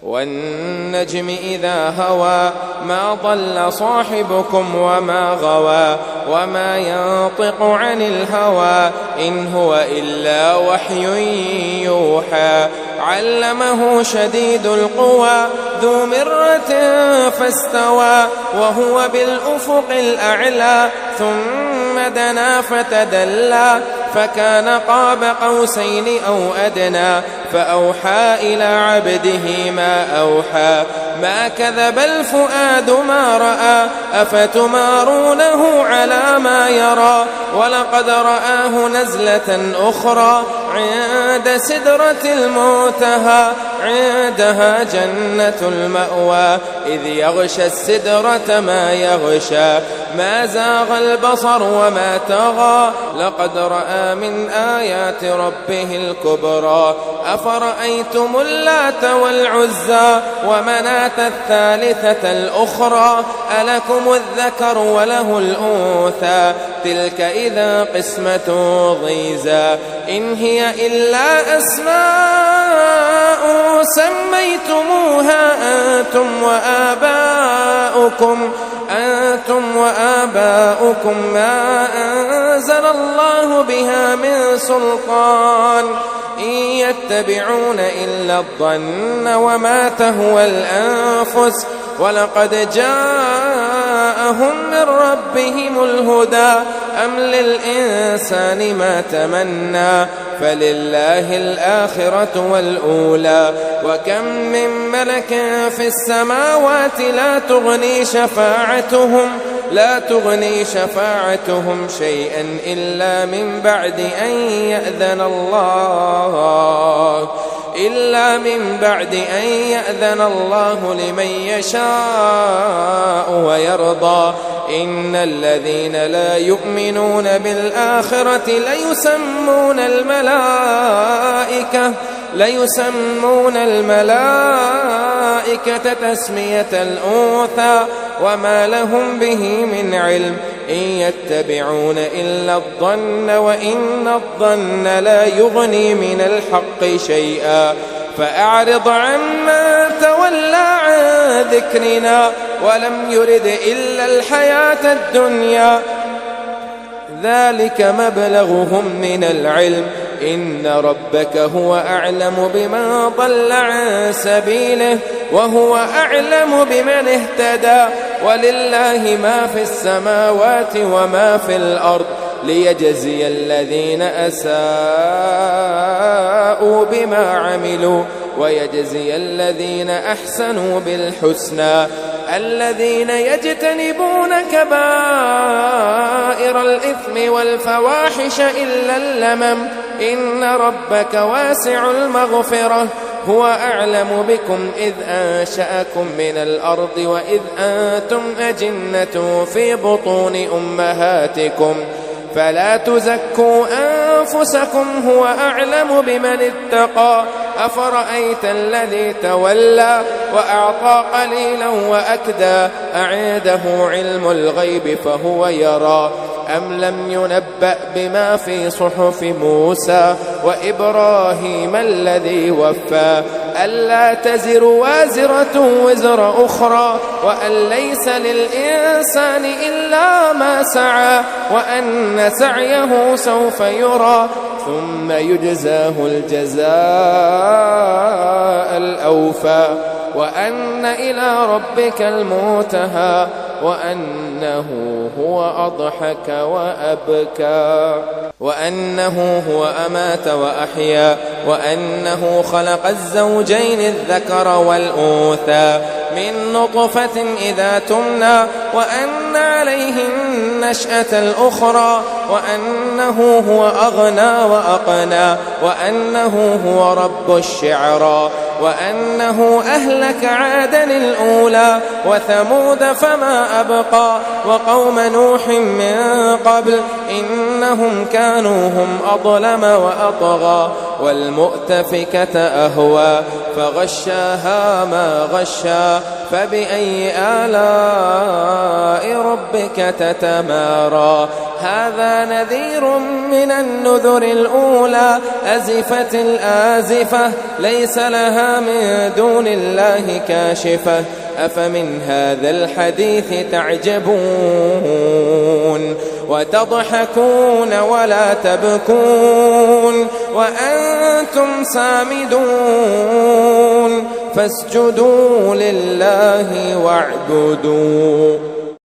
والنجم إذا هوى ما ضل صاحبكم وما غوى وما ينطق عن الهوى إن هو إلا وحي يوحى علمه شديد القوى ذو مرة فاستوى وهو بالأفق الأعلى ثم دنا فتدلى فكان قاب قوسين أو أدنى فأوحى إلى عبده ما أوحى ما كذب الفؤاد ما رأى أفتمارونه على ما يرى ولقد رآه نزلة أخرى عند سدرة المنتهى عندها جنة المأوى إذ يغشى السدرة ما يغشى ما زاغ البصر وما طغى لقد رأى من آيات ربه الكبرى أفرأيتم اللات والعزى ومناة الثالثة الأخرى ألكم الذكر وله الأنثى تلك إذا قسمة ضيزى إن هي إلا أسماء سميتموها أنتم وآباؤكم ما أنزل الله بها من سلطان إن يتبعون إلا الظن وما تهوى الأنفس ولقد جاءهم من ربهم الهدى أم للإنسان ما تمنى فلله الآخرة والأولى وكم من ملك في السماوات لا تغني شفاعتهم شيئا إلا من بعد أن يأذن الله لمن يشاء ويرضى إن الذين لا يؤمنون بالآخرة ليسمون الملائكة تسمية الأنثى وما لهم به من علم إن يتبعون إلا الظن وإن الظن لا يغني من الحق شيئا فأعرض عمن تولى عن ذكرنا ولم يرد إلا الحياة الدنيا ذلك مبلغهم من العلم إن ربك هو أعلم بمن ضل عن سبيله وهو أعلم بمن اهتدى ولله ما في السماوات وما في الأرض ليجزي الذين أساءوا بما عملوا ويجزي الذين أحسنوا بالحسنى الذين يجتنبون كبائر الإثم والفواحش إلا اللمم إن ربك واسع المغفرة هو أعلم بكم إذ أنشأكم من الأرض وإذ أنتم أجنة في بطون أمهاتكم فلا تزكوا أنفسكم هو أعلم بمن اتقى أفرأيت الذي تولى وأعطى قليلا وأكدى أعنده علم الغيب فهو يرى أم لم ينبأ بما في صحف موسى وإبراهيم الذي وفى ألا تزر وازرة وزر أخرى وأن ليس للإنسان إلا ما سعى وأن سعيه سوف يرى ثم يجزاه الجزاء الأوفى وأن إلى ربك المنتهى وأنه هو أضحك وأبكى وأنه هو أمات وأحيا وأنه خلق الزوجين الذكر والأنثى من نطفة إذا تمنى وأن عليه النشأة الأخرى وأنه هو أغنى وأقنى وأنه هو رب الشعرى وأنه أهلك عادا الأولى وثمود فما أبقى وقوم نوح من قبل إنهم كانوا هم أظلم وأطغى والمؤتفكة أهوى فغشاها ما غشا فبأي آلاء ربك تتمارى هذا نذير من النذر الأولى أزفت الآزفة ليس لها من دون الله كاشفة أفمن هذا الحديث تعجبون وتضحكون ولا تبكون وأنتم سامدون فاسجدوا لله واعبدوا